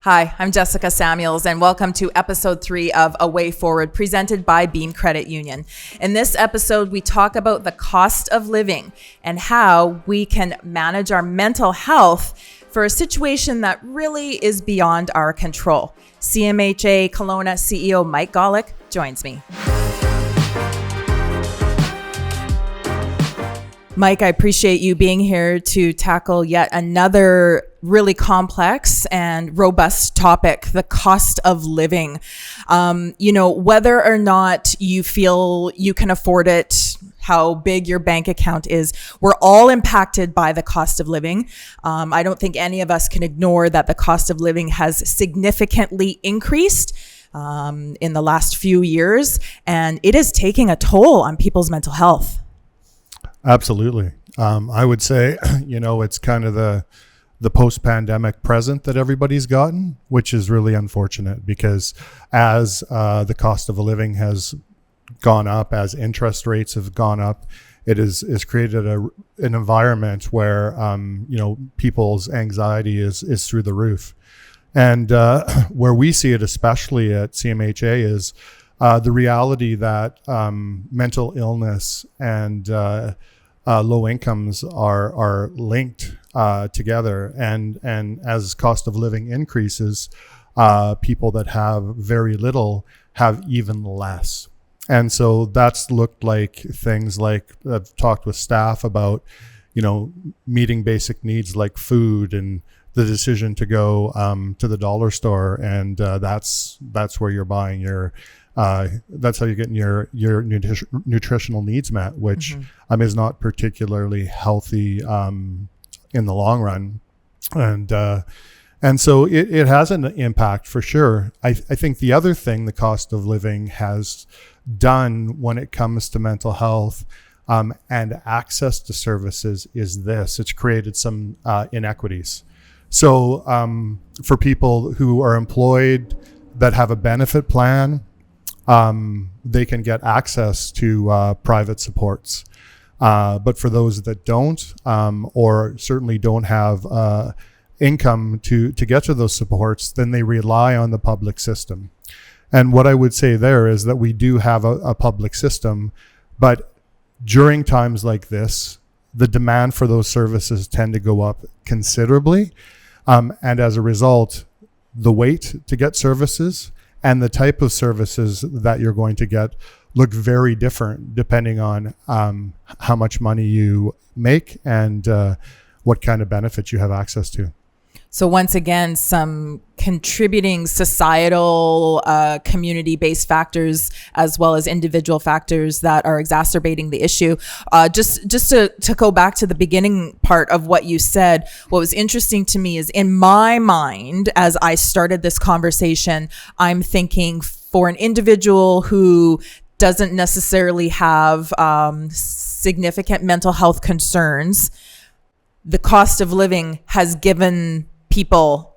Hi, I'm Jessica Samuels, and welcome to episode 3 of A Way Forward, presented by Beem Credit Union. In this episode, we talk about the cost of living and how we can manage our mental health for a situation that really is beyond our control. CMHA Kelowna CEO Mike Gawliuk joins me. Mike, I appreciate you being here to tackle yet another really complex and robust topic, the cost of living. Whether or not you feel you can afford it, how big your bank account is, we're all impacted by the cost of living. I don't think any of us can ignore that the cost of living has significantly increased in the last few years, and it is taking a toll on people's mental health. Absolutely. I would say, it's kind of the post-pandemic present that everybody's gotten, which is really unfortunate because as the cost of a living has gone up, as interest rates have gone up, it has created an environment where, people's anxiety is through the roof. And where we see it, especially at CMHA, is the reality that mental illness and low incomes are linked together, and as cost of living increases, people that have very little have even less. And so that's looked like things like I've talked with staff about, meeting basic needs like food and the decision to go to the dollar store, and that's where you're buying your that's how you're getting your nutritional needs met, which is not particularly healthy in the long run. And so it has an impact for sure. I think the other thing the cost of living has done when it comes to mental health and access to services is this. It's created some inequities. So for people who are employed that have a benefit plan, they can get access to private supports. But for those that don't, or certainly don't have income to get to those supports, then they rely on the public system. And what I would say there is that we do have a public system, but during times like this, the demand for those services tend to go up considerably. And as a result, the wait to get services and the type of services that you're going to get look very different depending on how much money you make and what kind of benefits you have access to. So once again, some contributing societal, community-based factors, as well as individual factors that are exacerbating the issue. Just to go back to the beginning part of what you said, what was interesting to me is in my mind, as I started this conversation, I'm thinking for an individual who doesn't necessarily have significant mental health concerns, the cost of living has given people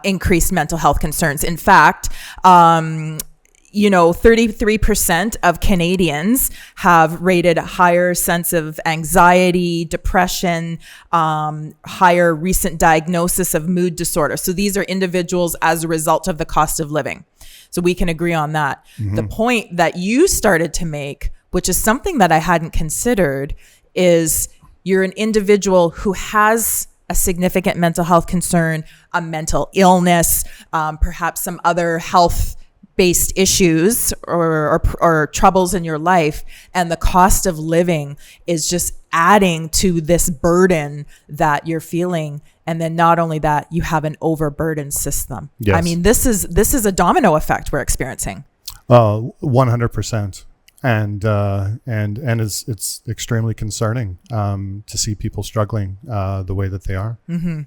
increased mental health concerns. In fact, 33% of Canadians have rated a higher sense of anxiety, depression, higher recent diagnosis of mood disorder. So these are individuals as a result of the cost of living. So we can agree on that. Mm-hmm. The point that you started to make, which is something that I hadn't considered, is you're an individual who has a significant mental health concern, a mental illness, perhaps some other health-based issues or troubles in your life, and the cost of living is just adding to this burden that you're feeling. And then not only that, you have an overburdened system. Yes. I mean, this is a domino effect we're experiencing. 100%. And it's extremely concerning to see people struggling the way that they are. Mm-hmm.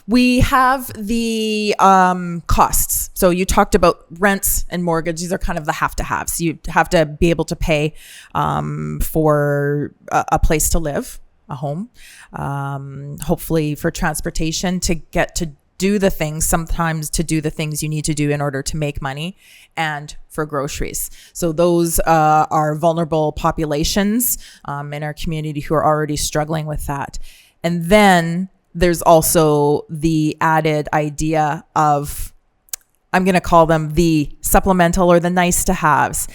We have the costs. So you talked about rents and mortgage. These are kind of the have-to-haves. You have to be able to pay for a place to live, a home, hopefully for transportation to get to do the things, sometimes to do the things you need to do in order to make money, and for groceries. So those are vulnerable populations in our community who are already struggling with that. And then there's also the added idea of I'm going to call them the supplemental or the nice to haves,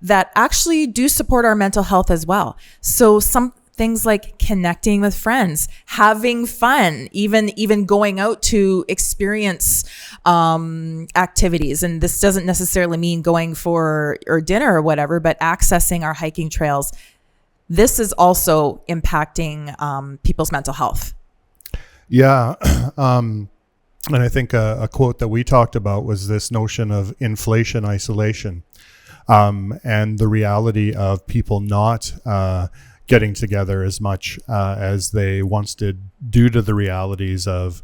that actually do support our mental health as well. So some things like connecting with friends, having fun, even going out to experience activities. And this doesn't necessarily mean going for or dinner or whatever, but accessing our hiking trails. This is also impacting people's mental health. Yeah. And I think a quote that we talked about was this notion of inflation isolation, and the reality of people not getting together as much as they once did due to the realities of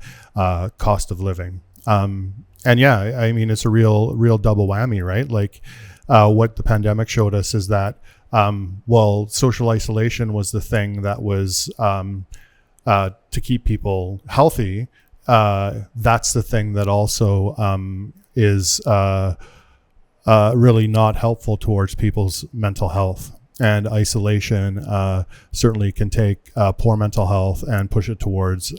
cost of living. And yeah, I mean, it's a real double whammy, right? Like what the pandemic showed us is that, well, social isolation was the thing that was to keep people healthy. That's the thing that also is really not helpful towards people's mental health. And isolation certainly can take poor mental health and push it towards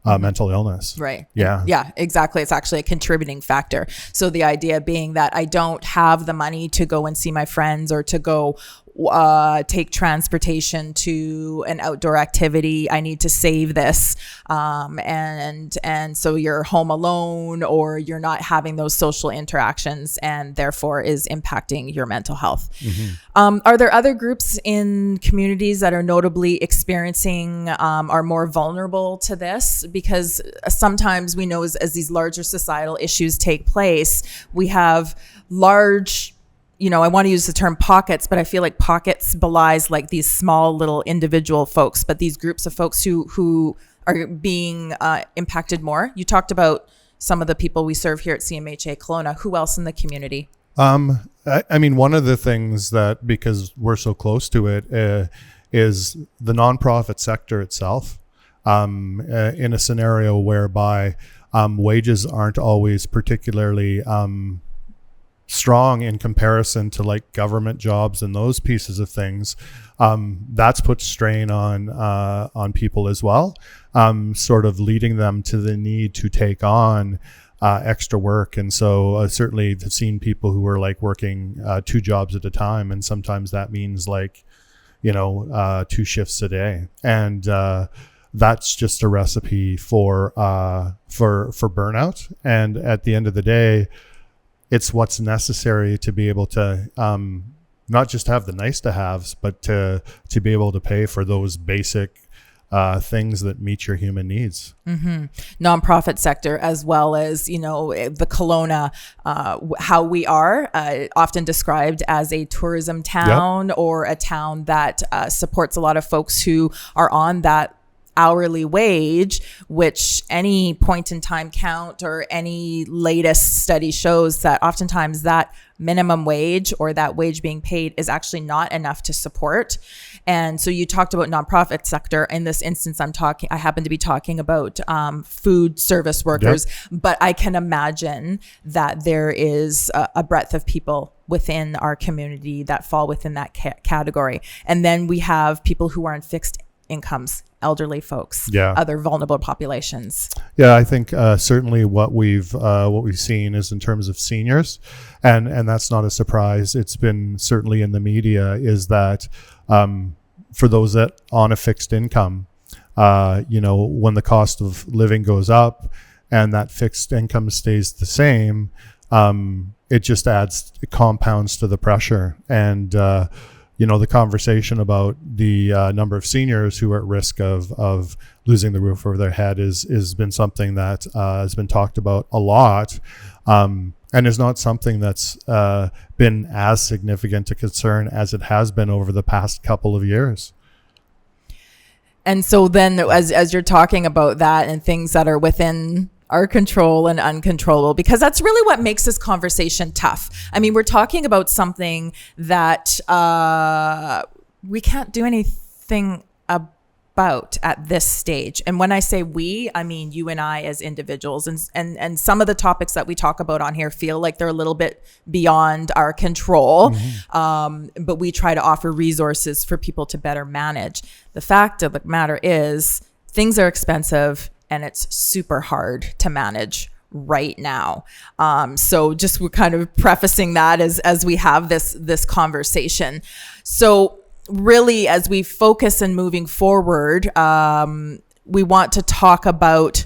mental illness. Right. Yeah. Yeah, exactly. It's actually a contributing factor. So the idea being that I don't have the money to go and see my friends or to go take transportation to an outdoor activity. I need to save this. And so you're home alone, or you're not having those social interactions, and therefore is impacting your mental health. Mm-hmm. Are there other groups in communities that are notably experiencing, are more vulnerable to this? Because sometimes we know as these larger societal issues take place, we have large, I want to use the term pockets, but I feel like pockets belies like these small little individual folks, but these groups of folks who are being impacted more. You talked about some of the people we serve here at CMHA Kelowna. Who else in the community? I mean, one of the things that, because we're so close to it, is the nonprofit sector itself. In a scenario whereby wages aren't always particularly strong in comparison to like government jobs and those pieces of things, that's put strain on people as well, sort of leading them to the need to take on extra work. And so I certainly have seen people who are like working 2 jobs at a time, and sometimes that means like 2 shifts a day, and that's just a recipe for burnout. And at the end of the day, it's what's necessary to be able to not just have the nice to haves, but to be able to pay for those basic things that meet your human needs. Mm-hmm. Nonprofit sector, as well as, the Kelowna, how we are often described as a tourism town. Yep. Or a town that supports a lot of folks who are on that hourly wage, which any point in time count or any latest study shows that oftentimes that minimum wage or that wage being paid is actually not enough to support. And so you talked about nonprofit sector. In this instance, I happen to be talking about food service workers, yep. But I can imagine that there is a breadth of people within our community that fall within that category. And then we have people who are on fixed incomes, elderly folks, other vulnerable populations. Yeah, I think certainly what we've seen is in terms of seniors, and that's not a surprise. It's been certainly in the media, is that for those that on a fixed income, when the cost of living goes up and that fixed income stays the same, it just it compounds to the pressure. And the conversation about the number of seniors who are at risk of losing the roof over their head has been something that has been talked about a lot, and is not something that's been as significant a concern as it has been over the past couple of years. And so then as you're talking about that and things that are within our control and uncontrollable, because that's really what makes this conversation tough. I mean, we're talking about something that we can't do anything about at this stage. And when I say we, I mean you and I as individuals. And some of the topics that we talk about on here feel like they're a little bit beyond our control. Mm-hmm. But we try to offer resources for people to better manage. The fact of the matter is things are expensive, and it's super hard to manage right now. So just we're kind of prefacing that as we have this conversation. So really, as we focus and moving forward, we want to talk about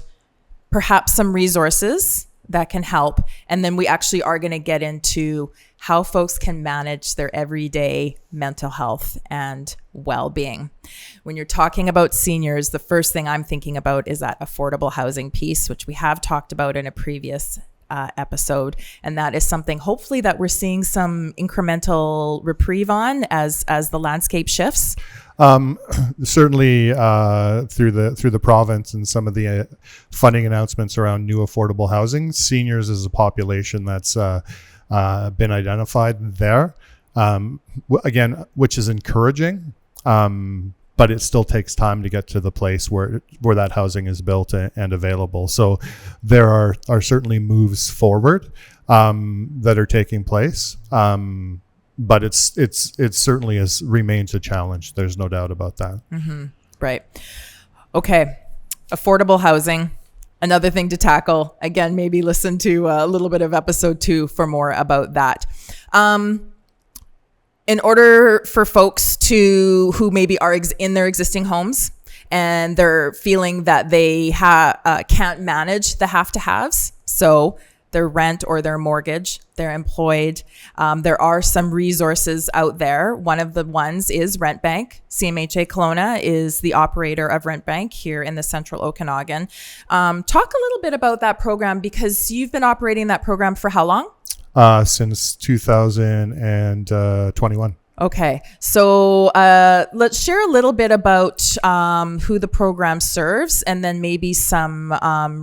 perhaps some resources that can help. And then we actually are going to get into how folks can manage their everyday mental health and well-being. When you're talking about seniors, the first thing I'm thinking about is that affordable housing piece, which we have talked about in a previous episode. And that is something hopefully that we're seeing some incremental reprieve on as the landscape shifts. Certainly through the province and some of the funding announcements around new affordable housing, seniors as a population that's been identified there. Again, which is encouraging, but it still takes time to get to the place where that housing is built and available. So there are certainly moves forward that are taking place. But it's certainly remains a challenge. There's no doubt about that. Mm-hmm. Right. Okay. Affordable housing. Another thing to tackle. Again, maybe listen to a little bit of episode 2 for more about that. In order for folks who maybe are in their existing homes and they're feeling that they can't manage the have-to-haves, so their rent or their mortgage, they're employed. There are some resources out there. One of the ones is Rent Bank. CMHA Kelowna is the operator of Rent Bank here in the central Okanagan. Talk a little bit about that program, because you've been operating that program for how long? Since 2021. Okay, so let's share a little bit about who the program serves, and then maybe some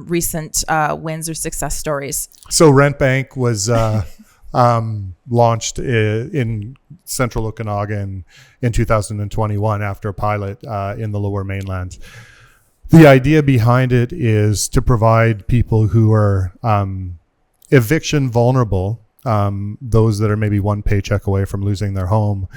recent wins or success stories. So Rent Bank was launched in Central Okanagan in 2021 after a pilot in the Lower Mainland. The idea behind it is to provide people who are eviction vulnerable, those that are maybe one paycheck away from losing their home,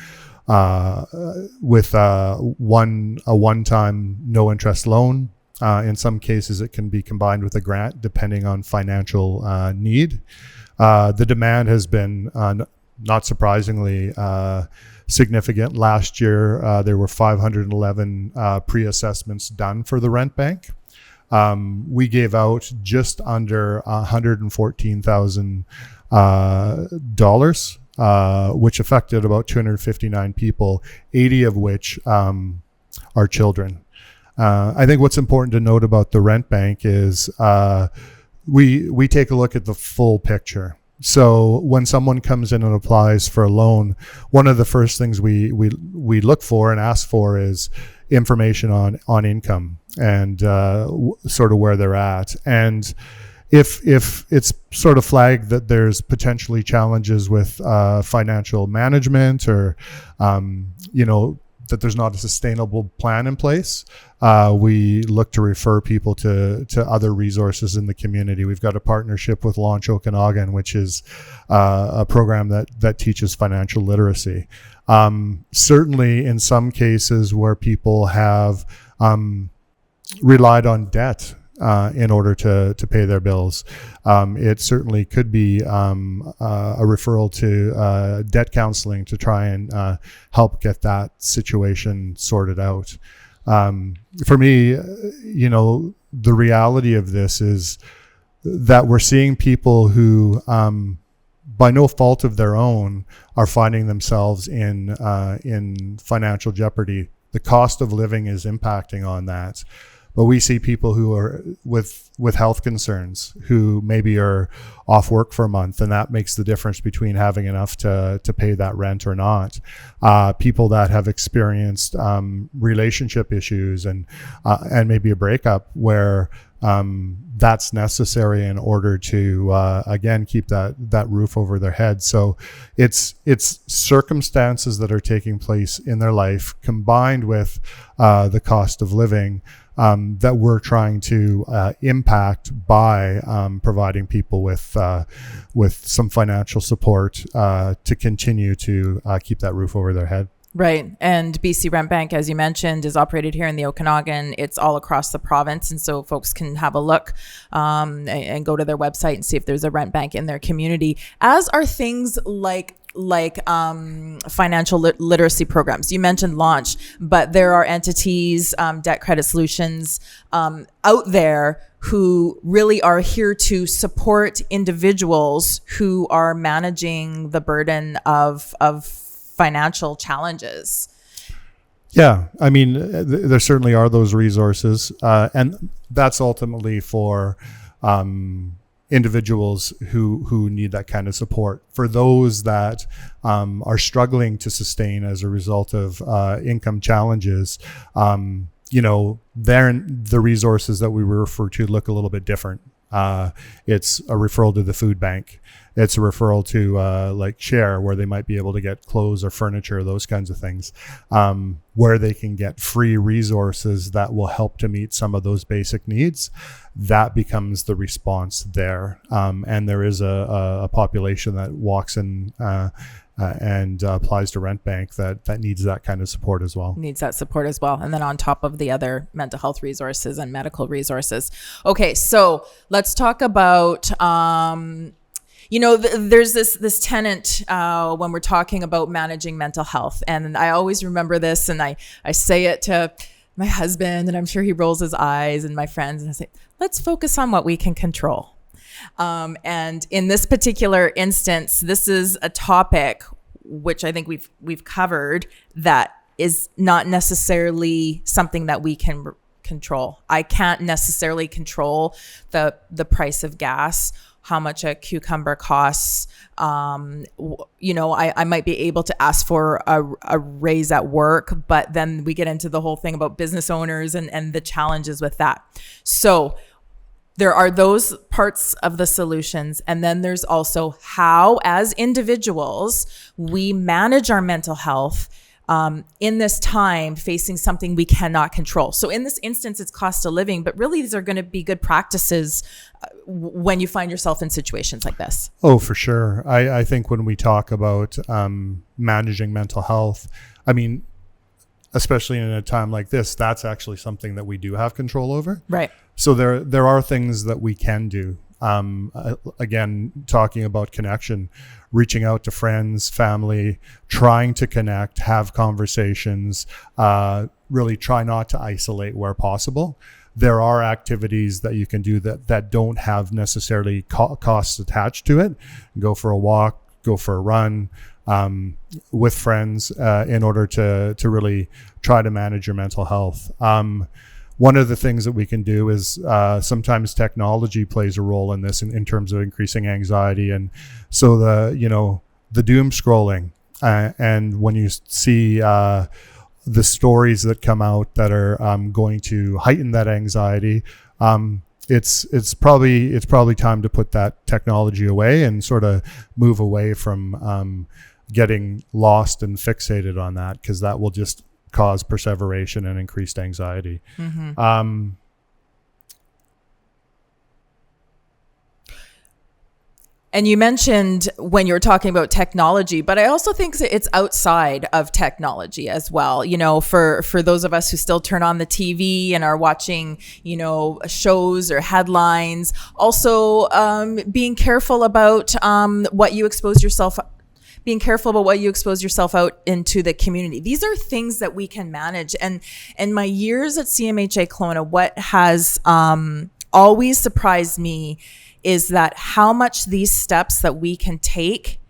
with a one-time no-interest loan. In some cases, it can be combined with a grant, depending on financial need. The demand has been, not surprisingly, significant. Last year, there were 511 pre-assessments done for the Rent Bank. We gave out just under $114,000, which affected about 259 people, 80 of which are children. I think what's important to note about the Rent Bank is we take a look at the full picture. So when someone comes in and applies for a loan, one of the first things we look for and ask for is information on income and sort of where they're at. And if it's sort of flagged that there's potentially challenges with financial management, or that there's not a sustainable plan in place, we look to refer people to other resources in the community. We've got a partnership with Launch Okanagan, which is a program that teaches financial literacy. Certainly in some cases where people have relied on debt in order to pay their bills, it certainly could be a referral to debt counseling to try and help get that situation sorted out. For me, the reality of this is that we're seeing people who, by no fault of their own, are finding themselves in financial jeopardy. The cost of living is impacting on that. But we see people who are with health concerns, who maybe are off work for a month, and that makes the difference between having enough to pay that rent or not. People that have experienced relationship issues and maybe a breakup where that's necessary in order to again keep that roof over their head. So it's circumstances that are taking place in their life combined with the cost of living that we're trying to impact by providing people with some financial support to continue to keep that roof over their head. Right. And BC Rent Bank, as you mentioned, is operated here in the Okanagan. It's all across the province. And so folks can have a look and go to their website and see if there's a rent bank in their community, as are things like financial literacy programs. You mentioned Launch, but there are entities, Debt Credit Solutions out there who really are here to support individuals who are managing the burden of financial challenges. Yeah, I mean, there certainly are those resources, and that's ultimately for individuals who need that kind of support. For those that are struggling to sustain as a result of income challenges, the resources that we refer to look a little bit different. It's a referral to the food bank. It's a referral to like Share, where they might be able to get clothes or furniture, those kinds of things, where they can get free resources that will help to meet some of those basic needs. That becomes the response there. And there is a population that walks in and applies to Rent Bank that needs that kind of support as well. Needs that support as well. And then on top of the other mental health resources and medical resources. Okay, so let's talk about, there's this tenet when we're talking about managing mental health. And I always remember this, and I say it to my husband, and I'm sure he rolls his eyes, and my friends, and I say, let's focus on what we can control. And in this particular instance, this is a topic which I think we've covered that is not necessarily something that we can control. I can't necessarily control the price of gas, how much a cucumber costs. I might be able to ask for a raise at work, but then we get into the whole thing about business owners and the challenges with that. So there are those parts of the solutions. And then there's also how, as individuals, we manage our mental health in this time facing something we cannot control. So in this instance, it's cost of living, but really these are going to be good practices when you find yourself in situations like this. Oh, for sure. I think when we talk about managing mental health, I mean, especially in a time like this, that's actually something that we do have control over. Right. So there are things that we can do. Again, talking about connection, reaching out to friends, family, trying to connect, have conversations, really try not to isolate where possible. There are activities that you can do that don't have necessarily costs attached to it. Go for a walk, go for a run with friends in order to really try to manage your mental health. One of the things that we can do is sometimes technology plays a role in this in terms of increasing anxiety. And so the doom scrolling and when you see the stories that come out that are going to heighten that anxiety, it's probably time to put that technology away and sort of move away from getting lost and fixated on that, because that will just cause perseveration and increased anxiety. Mm-hmm. And you mentioned when you were talking about technology, but I also think it's outside of technology as well. For those of us who still turn on the TV and are watching, shows or headlines, also being careful about what you expose yourself out into the community. These are things that we can manage. And in my years at CMHA Kelowna, what has always surprised me is that how much these steps that we can take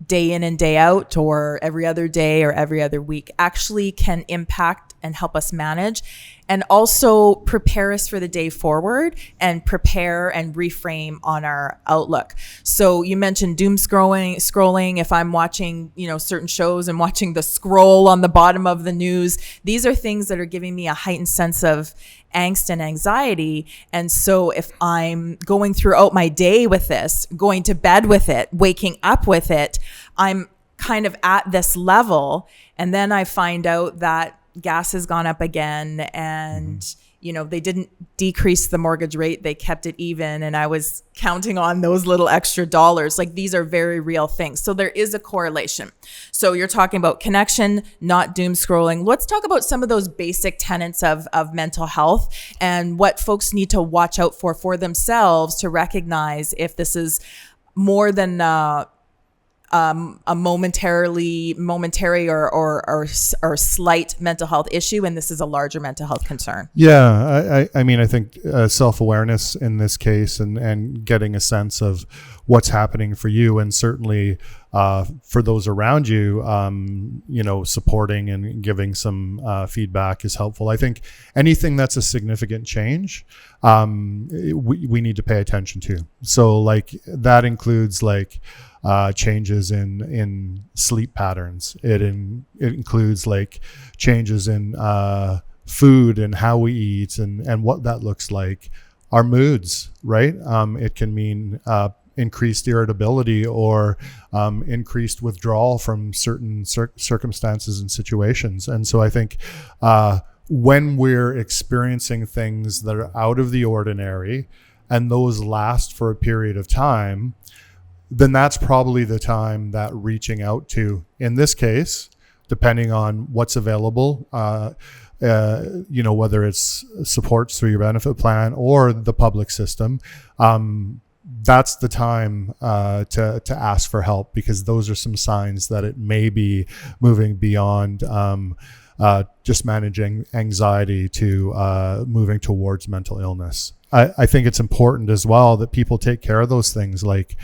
day in and day out, or every other day or every other week, actually can impact and help us manage, and also prepare us for the day forward and prepare and reframe on our outlook. So you mentioned doom scrolling. If I'm watching, certain shows and watching the scroll on the bottom of the news, these are things that are giving me a heightened sense of angst and anxiety. And so if I'm going throughout my day with this, going to bed with it, waking up with it, I'm kind of at this level. And then I find out that gas has gone up again, and they didn't decrease the mortgage rate, they kept it even, and I was counting on those little extra dollars. Like, these are very real things. So there is a correlation. So you're talking about connection, not doom scrolling. Let's talk about some of those basic tenets of mental health and what folks need to watch out for themselves to recognize if this is more than a momentary or slight mental health issue, and this is a larger mental health concern. Yeah, I mean, I think self-awareness in this case, and getting a sense of what's happening for you, and certainly for those around you, supporting and giving some feedback is helpful. I think anything that's a significant change, we need to pay attention to. So like that includes like changes in sleep patterns. It includes like changes in food and how we eat and what that looks like. Our moods, right? It can mean increased irritability or increased withdrawal from certain circumstances and situations. And so I think when we're experiencing things that are out of the ordinary and those last for a period of time, then that's probably the time that reaching out to, in this case, depending on what's available, whether it's supports through your benefit plan or the public system, that's the time to ask for help, because those are some signs that it may be moving beyond just managing anxiety to moving towards mental illness. I think it's important as well that people take care of those things like,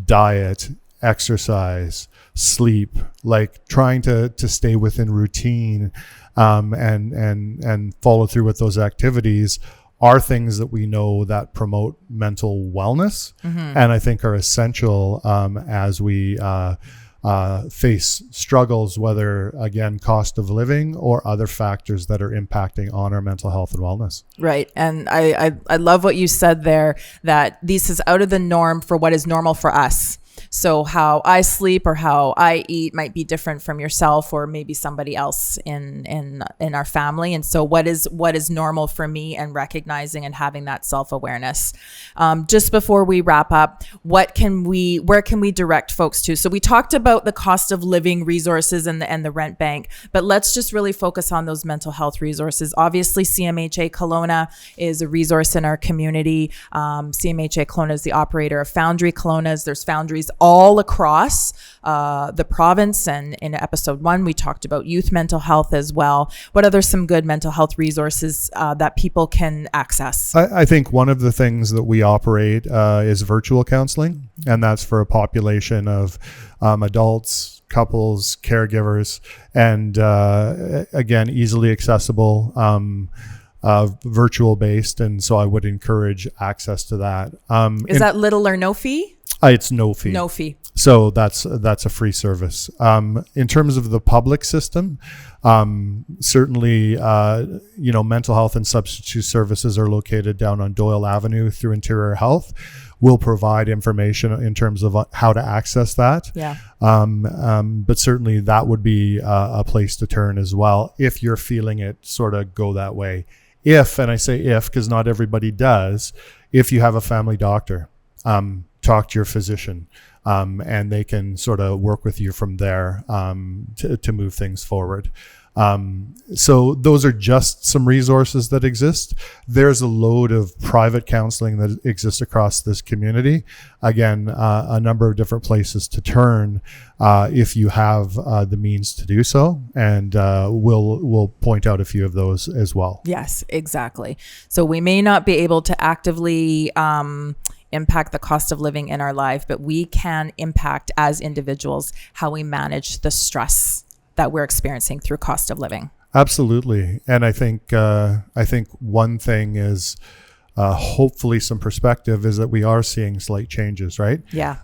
diet, exercise, sleep, like trying to stay within routine and follow through with those activities are things that we know that promote mental wellness, and I think are essential as we face struggles, whether again cost of living or other factors that are impacting on our mental health and wellness. Right. And I love what you said there, that this is out of the norm for what is normal for us. So how I sleep or how I eat might be different from yourself or maybe somebody else in our family. And so what is normal for me, and recognizing and having that self-awareness. Just before we wrap up, where can we direct folks to? So we talked about the cost of living resources and the rent bank, but let's just really focus on those mental health resources. Obviously, CMHA Kelowna is a resource in our community. CMHA Kelowna is the operator of Foundry Kelowna's. There's foundries all across the province, and in episode 1 we talked about youth mental health as well. What other some good mental health resources that people can access? I think one of the things that we operate is virtual counseling, and that's for a population of adults, couples, caregivers, and again, easily accessible, virtual based, and so I would encourage access to that. Is that little or no fee? It's no fee. No fee. So that's a free service. In terms of the public system, certainly, mental health and substance use services are located down on Doyle Avenue through Interior Health. We'll provide information in terms of how to access that. Yeah. But certainly that would be a place to turn as well if you're feeling it sort of go that way. If, and I say if because not everybody does, if you have a family doctor, talk to your physician, and they can sort of work with you from there to move things forward. So those are just some resources that exist. There's a load of private counseling that exists across this community. Again, a number of different places to turn if you have the means to do so, and we'll point out a few of those as well. Yes, exactly. So we may not be able to actively impact the cost of living in our life, but we can impact as individuals how we manage the stress that we're experiencing through cost of living. Absolutely. And I think one thing is hopefully some perspective is that we are seeing slight changes, right? Yeah.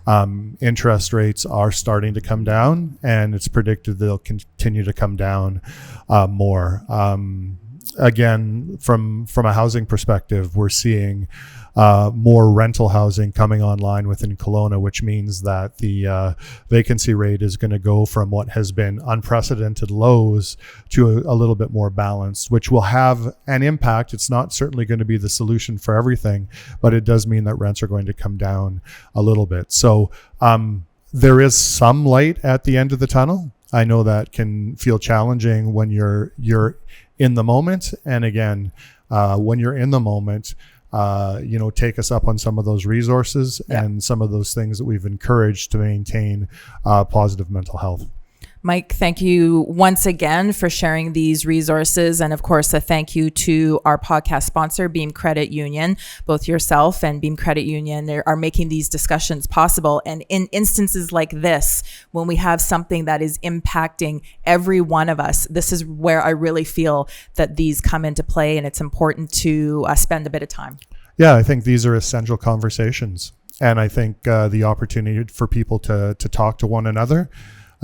Interest rates are starting to come down, and it's predicted they'll continue to come down more. again, from a housing perspective, we're seeing more rental housing coming online within Kelowna, which means that the vacancy rate is going to go from what has been unprecedented lows to a little bit more balanced, which will have an impact. It's not certainly going to be the solution for everything, but it does mean that rents are going to come down a little bit. So there is some light at the end of the tunnel. I know that can feel challenging when you're in the moment. And again, when you're in the moment, take us up on some of those resources and some of those things that we've encouraged to maintain positive mental health. Mike, thank you once again for sharing these resources. And of course, a thank you to our podcast sponsor, Beem Credit Union. Both yourself and Beem Credit Union are making these discussions possible. And in instances like this, when we have something that is impacting every one of us, this is where I really feel that these come into play, and it's important to spend a bit of time. Yeah, I think these are essential conversations. And I think the opportunity for people to talk to one another,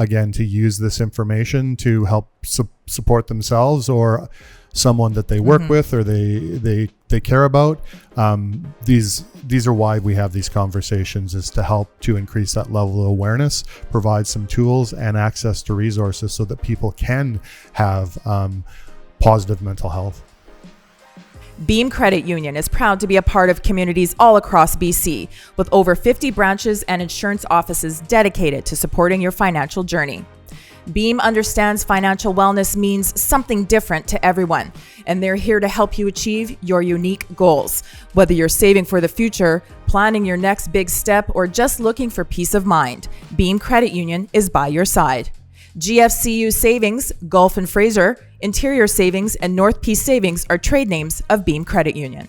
again, to use this information to help support themselves or someone that they work with or they care about. These are why we have these conversations, is to help to increase that level of awareness, provide some tools and access to resources so that people can have positive mental health. Beem Credit Union is proud to be a part of communities all across BC, with over 50 branches and insurance offices dedicated to supporting your financial journey. Beem understands financial wellness means something different to everyone, and they're here to help you achieve your unique goals. Whether you're saving for the future, planning your next big step, or just looking for peace of mind, Beem Credit Union is by your side. GFCU Savings, Gulf and Fraser, Interior Savings, and North Peace Savings are trade names of Beem Credit Union.